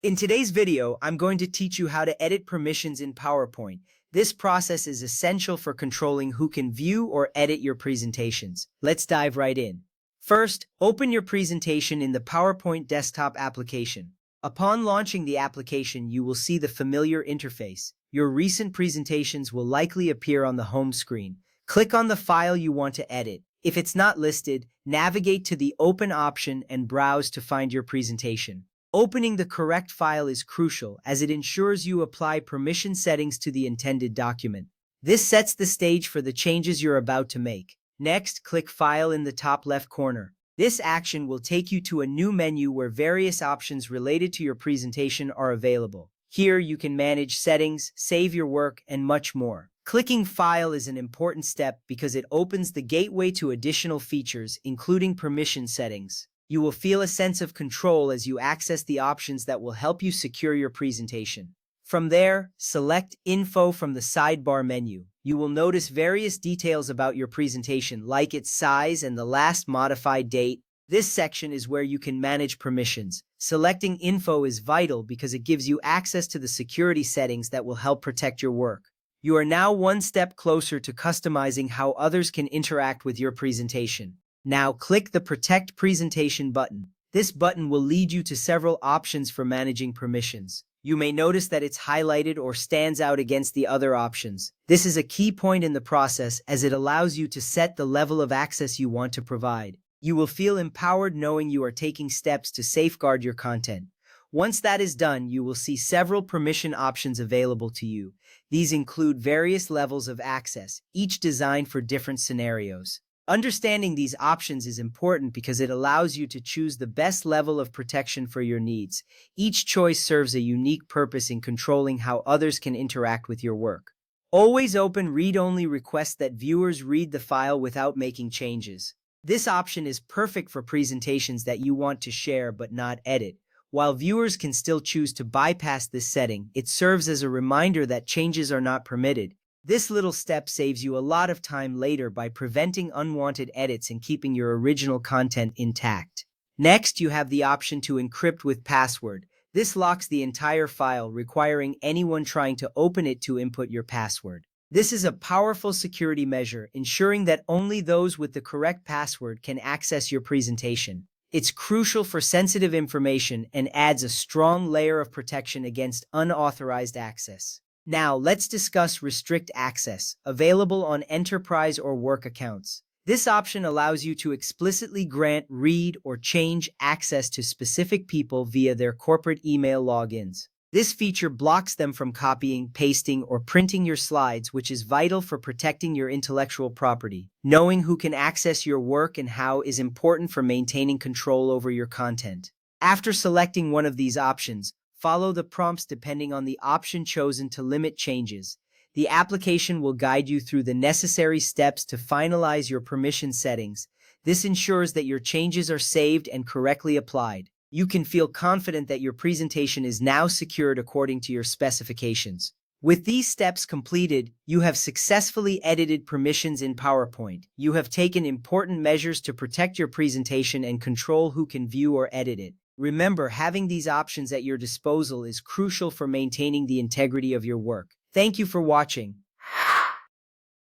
In today's video, I'm going to teach you how to edit permissions in PowerPoint. This process is essential for controlling who can view or edit your presentations. Let's dive right in. First, open your presentation in the PowerPoint desktop application. Upon launching the application, you will see the familiar interface. Your recent presentations will likely appear on the home screen. Click on the file you want to edit. If it's not listed, navigate to the Open option and browse to find your presentation. Opening the correct file is crucial as it ensures you apply permission settings to the intended document. This sets the stage for the changes you're about to make. Next, click File in the top left corner. This action will take you to a new menu where various options related to your presentation are available. Here you can manage settings, save your work, and much more. Clicking File is an important step because it opens the gateway to additional features, including permission settings. You will feel a sense of control as you access the options that will help you secure your presentation. From there, select Info from the sidebar menu. You will notice various details about your presentation, like its size and the last modified date. This section is where you can manage permissions. Selecting Info is vital because it gives you access to the security settings that will help protect your work. You are now one step closer to customizing how others can interact with your presentation. Now click the Protect Presentation button. This button will lead you to several options for managing permissions. You may notice that it's highlighted or stands out against the other options. This is a key point in the process as it allows you to set the level of access you want to provide. You will feel empowered knowing you are taking steps to safeguard your content. Once that is done, you will see several permission options available to you. These include various levels of access, each designed for different scenarios. Understanding these options is important because it allows you to choose the best level of protection for your needs. Each choice serves a unique purpose in controlling how others can interact with your work. Always open read-only request that viewers read the file without making changes. This option is perfect for presentations that you want to share but not edit. While viewers can still choose to bypass this setting, it serves as a reminder that changes are not permitted. This little step saves you a lot of time later by preventing unwanted edits and keeping your original content intact. Next, you have the option to encrypt with password. This locks the entire file, requiring anyone trying to open it to input your password. This is a powerful security measure, ensuring that only those with the correct password can access your presentation. It's crucial for sensitive information and adds a strong layer of protection against unauthorized access. Now, let's discuss Restrict Access, available on enterprise or work accounts. This option allows you to explicitly grant, read, or change access to specific people via their corporate email logins. This feature blocks them from copying, pasting, or printing your slides, which is vital for protecting your intellectual property. Knowing who can access your work and how is important for maintaining control over your content. After selecting one of these options, follow the prompts depending on the option chosen to limit changes. The application will guide you through the necessary steps to finalize your permission settings. This ensures that your changes are saved and correctly applied. You can feel confident that your presentation is now secured according to your specifications. With these steps completed, you have successfully edited permissions in PowerPoint. You have taken important measures to protect your presentation and control who can view or edit it. Remember, having these options at your disposal is crucial for maintaining the integrity of your work. Thank you for watching.